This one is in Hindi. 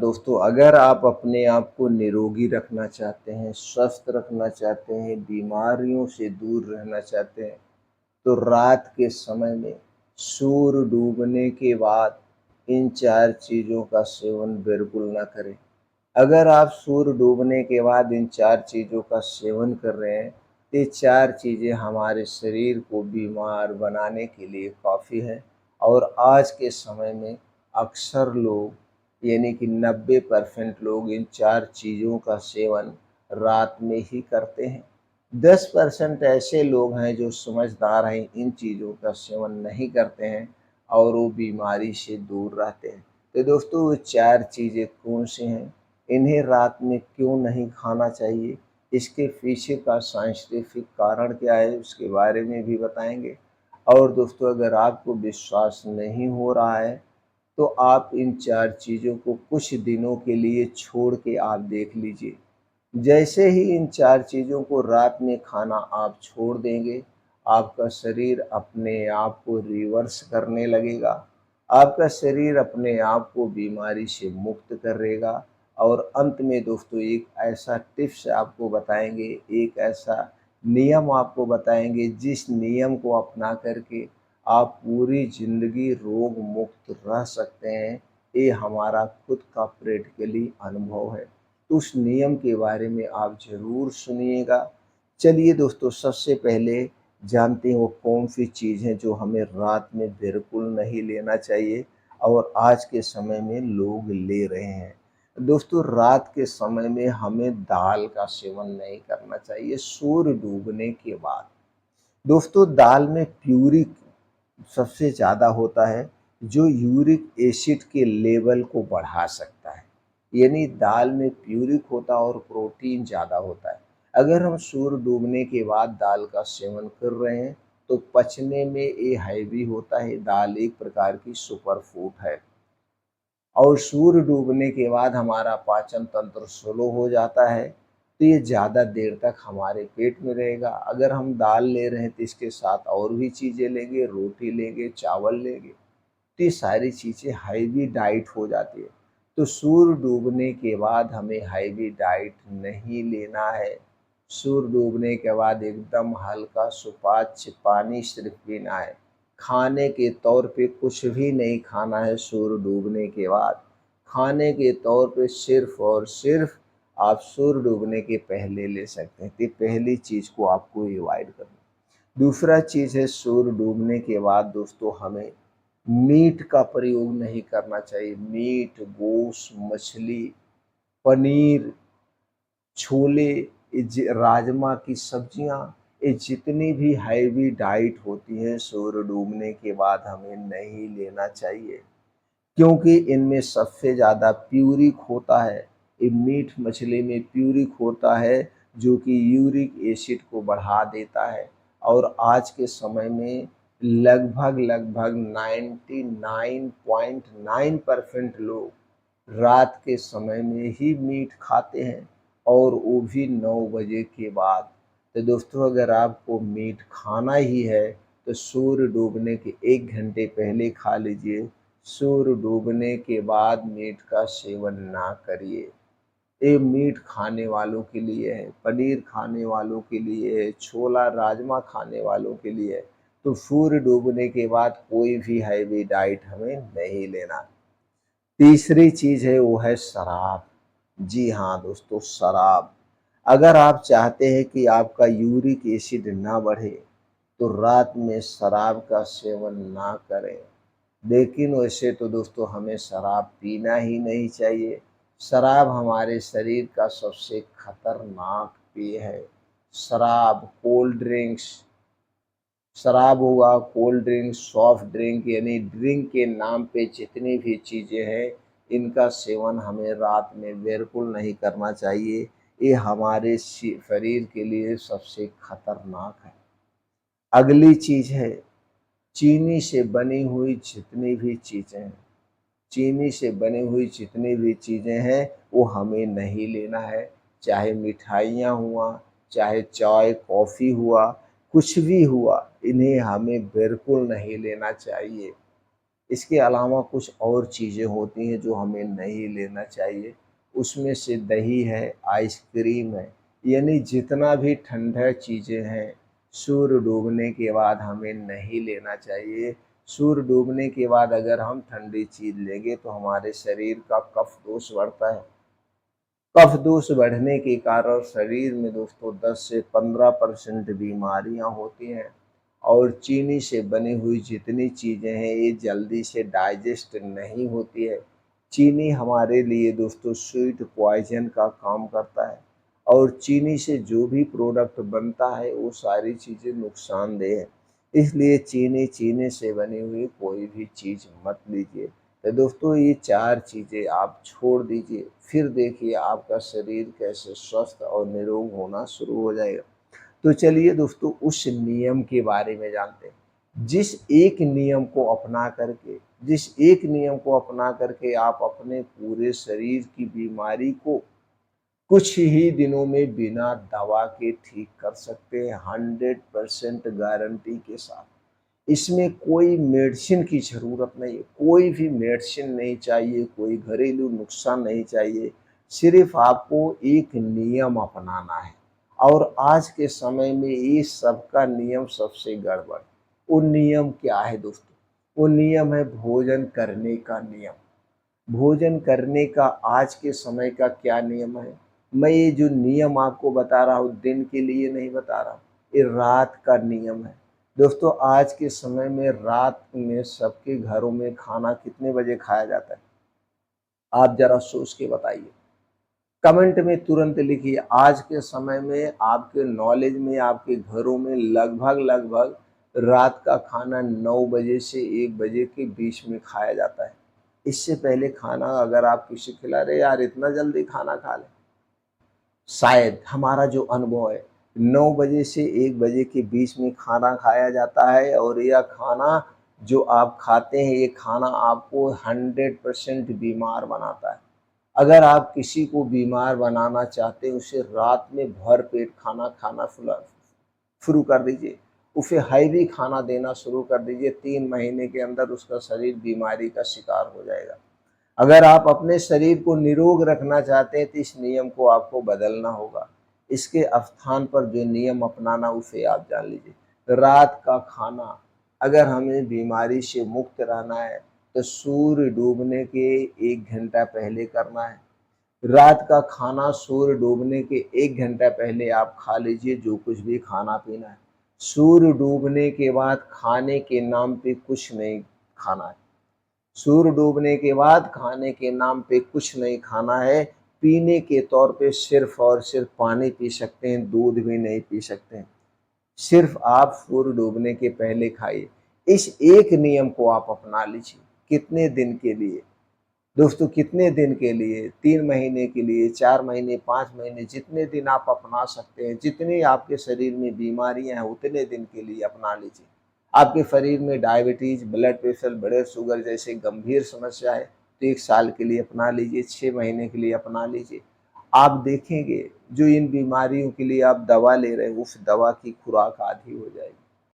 दोस्तों, अगर आप अपने आप को निरोगी रखना चाहते हैं, स्वस्थ रखना चाहते हैं, बीमारियों से दूर रहना चाहते हैं, तो रात के समय में सूर्य डूबने के बाद इन 4 चीज़ों का सेवन बिल्कुल ना करें। अगर आप सूर्य डूबने के बाद इन 4 चीज़ों का सेवन कर रहे हैं, तो ये 4 चीज़ें हमारे शरीर को बीमार बनाने के लिए काफ़ी हैं और आज के समय में अक्सर लोग यानी कि 90% लोग इन 4 चीज़ों का सेवन रात में ही करते हैं। 10% ऐसे लोग हैं जो समझदार हैं, इन चीज़ों का सेवन नहीं करते हैं और वो बीमारी से दूर रहते हैं। तो दोस्तों, वो 4 चीज़ें कौन-सी हैं? इन्हें रात में क्यों नहीं खाना चाहिए? इसके पीछे का साइंटिफिक कारण क्या है, उसके बारे में भी बताएँगे। और दोस्तों, अगर आपको विश्वास नहीं हो रहा है, तो आप इन 4 चीज़ों को कुछ दिनों के लिए छोड़ के आप देख लीजिए। जैसे ही इन 4 चीज़ों को रात में खाना आप छोड़ देंगे, आपका शरीर अपने आप को रिवर्स करने लगेगा। आपका शरीर अपने आप को बीमारी से मुक्त करेगा और अंत में दोस्तों एक ऐसा टिप्स आपको बताएँगे, एक ऐसा नियम आपको बताएँगे जिस नियम को अपना कर के आप पूरी ज़िंदगी रोग मुक्त रह सकते हैं। ये हमारा खुद का प्रैक्टिकली अनुभव है। तो उस नियम के बारे में आप ज़रूर सुनिएगा। चलिए दोस्तों, सबसे पहले जानते हैं वो कौन-सी चीज़ है जो हमें रात में बिल्कुल नहीं लेना चाहिए और आज के समय में लोग ले रहे हैं। दोस्तों, रात के समय में हमें दाल का सेवन नहीं करना चाहिए सूर्य डूबने के बाद। दोस्तों, दाल में प्यूरिक सबसे ज़्यादा होता है, जो यूरिक एसिड के लेवल को बढ़ा सकता है। यानी दाल में प्यूरिक होता है और प्रोटीन ज़्यादा होता है। अगर हम सूर्य डूबने के बाद दाल का सेवन कर रहे हैं, तो पचने में ये हैवी होता है। दाल एक प्रकार की सुपर फूड है और सूर्य डूबने के बाद हमारा पाचन तंत्र स्लो हो जाता है, तो ये ज़्यादा देर तक हमारे पेट में रहेगा। अगर हम दाल ले रहे हैं, तो इसके साथ और भी चीज़ें लेंगे, रोटी लेंगे, चावल लेंगे, तो ये सारी चीज़ें हैवी डाइट हो जाती है। तो सूर्य डूबने के बाद हमें हैवी डाइट नहीं लेना है। सूर्य डूबने के बाद एकदम हल्का सुपाच्य पानी सिर्फ पीना है। खाने के तौर पे कुछ भी नहीं खाना है सूर्य डूबने के बाद। खाने के तौर पे सिर्फ और सिर्फ आप सूर्य डूबने के पहले ले सकते हैं। तो पहली चीज़ को आपको अवॉइड करना। दूसरा चीज़ है, सूर्य डूबने के बाद दोस्तों हमें मीट का प्रयोग नहीं करना चाहिए। मीट, गोश्त, मछली, पनीर, छोले, राजमा की सब्जियाँ, ये जितनी भी हैवी डाइट होती हैं सूर्य डूबने के बाद हमें नहीं लेना चाहिए, क्योंकि इनमें सबसे ज़्यादा प्यूरिक होता है। ये मीट मछली में प्यूरिक होता है, जो कि यूरिक एसिड को बढ़ा देता है और आज के समय में लगभग 99.9% लोग रात के समय में ही मीट खाते हैं और वो भी 9 बजे के बाद। तो दोस्तों, अगर आपको मीट खाना ही है, तो सूर्य डूबने के 1 घंटे पहले खा लीजिए। सूर्य डूबने के बाद मीट का सेवन ना करिए। ये मीट खाने वालों के लिए है, पनीर खाने वालों के लिए है, छोला राजमा खाने वालों के लिए है। तो सूर्य डूबने के बाद कोई भी हैवी डाइट हमें नहीं लेना। तीसरी चीज़ है वो है शराब। जी हाँ दोस्तों, शराब। अगर आप चाहते हैं कि आपका यूरिक एसिड ना बढ़े, तो रात में शराब का सेवन ना करें। लेकिन वैसे तो दोस्तों हमें शराब पीना ही नहीं चाहिए। शराब हमारे शरीर का सबसे खतरनाक पेय है। शराब, कोल्ड ड्रिंक्स, शराब हुआ, कोल्ड ड्रिंक, सॉफ्ट ड्रिंक यानी ड्रिंक के नाम पे जितनी भी चीज़ें हैं, इनका सेवन हमें रात में बिल्कुल नहीं करना चाहिए। ये हमारे शरीर के लिए सबसे खतरनाक है। अगली चीज़ है, चीनी से बनी हुई जितनी भी चीज़ें हैं, चीनी से बनी हुई जितनी भी चीज़ें हैं, वो हमें नहीं लेना है। चाहे मिठाइयाँ हुआ, चाहे चाय, कॉफ़ी हुआ, कुछ भी हुआ, इन्हें हमें बिल्कुल नहीं लेना चाहिए। इसके अलावा कुछ और चीज़ें होती हैं जो हमें नहीं लेना चाहिए। उसमें से दही है, आइसक्रीम है, यानी जितना भी ठंडा चीज़ें हैं, सूर्य डूबने के बाद हमें नहीं लेना चाहिए। सूर्य डूबने के बाद अगर हम ठंडी चीज़ लेंगे तो हमारे शरीर का कफ दोष बढ़ता है। कफ दोष बढ़ने के कारण शरीर में दोस्तों 10 से 15% बीमारियां होती हैं और चीनी से बनी हुई जितनी चीज़ें हैं ये जल्दी से डाइजेस्ट नहीं होती है। चीनी हमारे लिए दोस्तों स्वीट पॉइजन का काम करता है और चीनी से जो भी प्रोडक्ट बनता है वो सारी चीज़ें नुकसानदेह है। इसलिए चीनी से बनी हुई कोई भी चीज़ मत लीजिए। तो दोस्तों ये 4 चीज़ें आप छोड़ दीजिए, फिर देखिए आपका शरीर कैसे स्वस्थ और निरोग होना शुरू हो जाएगा। तो चलिए दोस्तों उस नियम के बारे में जानते हैं। जिस एक नियम को अपना करके आप अपने पूरे शरीर की बीमारी को कुछ ही दिनों में बिना दवा के ठीक कर सकते हैं 100% गारंटी के साथ। इसमें कोई मेडिसिन की ज़रूरत नहीं है, कोई भी मेडिसिन नहीं चाहिए, कोई घरेलू नुस्खा नहीं चाहिए, सिर्फ़ आपको एक नियम अपनाना है। और आज के समय में ये सबका नियम सबसे गड़बड़। वो नियम क्या है दोस्तों? वो नियम है भोजन करने का नियम। भोजन करने का आज के समय का क्या नियम है? मैं ये जो नियम आपको बता रहा हूँ दिन के लिए नहीं बता रहा हूँ, ये रात का नियम है। दोस्तों आज के समय में रात में सबके घरों में खाना कितने बजे खाया जाता है? आप ज़रा सोच के बताइए। कमेंट में तुरंत लिखिए। आज के समय में आपके नॉलेज में आपके घरों में लगभग रात का खाना 9 बजे से 1 बजे के बीच में खाया जाता है। इससे पहले खाना अगर आप किसी खिला रहे यार इतना जल्दी खाना खा लें, शायद हमारा जो अनुभव है 9 बजे से 1 बजे के बीच में खाना खाया जाता है और यह खाना जो आप खाते हैं ये खाना आपको 100% बीमार बनाता है। अगर आप किसी को बीमार बनाना चाहते हैं उसे रात में भर पेट खाना खाना शुरू कर दीजिए, उसे हैवी खाना देना शुरू कर दीजिए, 3 महीने के अंदर उसका शरीर बीमारी का शिकार हो जाएगा। अगर आप अपने शरीर को निरोग रखना चाहते हैं तो इस नियम को आपको बदलना होगा। इसके स्थान पर जो नियम अपनाना उसे आप जान लीजिए। रात का खाना अगर हमें बीमारी से मुक्त रहना है तो सूर्य डूबने के 1 घंटा पहले करना है। रात का खाना सूर्य डूबने के 1 घंटा पहले आप खा लीजिए जो कुछ भी खाना-पीना है। सूर्य डूबने के बाद खाने के नाम पे कुछ नहीं खाना है। सूर्य डूबने के बाद खाने के नाम पे कुछ नहीं खाना है। पीने के तौर पे सिर्फ़ और सिर्फ़ पानी पी सकते हैं, दूध भी नहीं पी सकते हैं। सिर्फ़ आप सूर्य डूबने के पहले खाइए। इस एक नियम को आप अपना लीजिए। कितने दिन के लिए? दोस्तों कितने दिन के लिए? 3 महीने के लिए, 4 महीने, 5 महीने जितने दिन आप अपना सकते हैं, जितनी आपके शरीर में बीमारियाँ हैं उतने दिन के लिए अपना लीजिए। आपके शरीर में diabetes, blood pressure, blood sugar जैसे गंभीर समस्या है तो 1 साल के लिए अपना लीजिए, 6 महीने के लिए अपना लीजिए। आप देखेंगे जो इन बीमारियों के लिए आप दवा ले रहे हैं उस दवा की खुराक आधी हो जाएगी।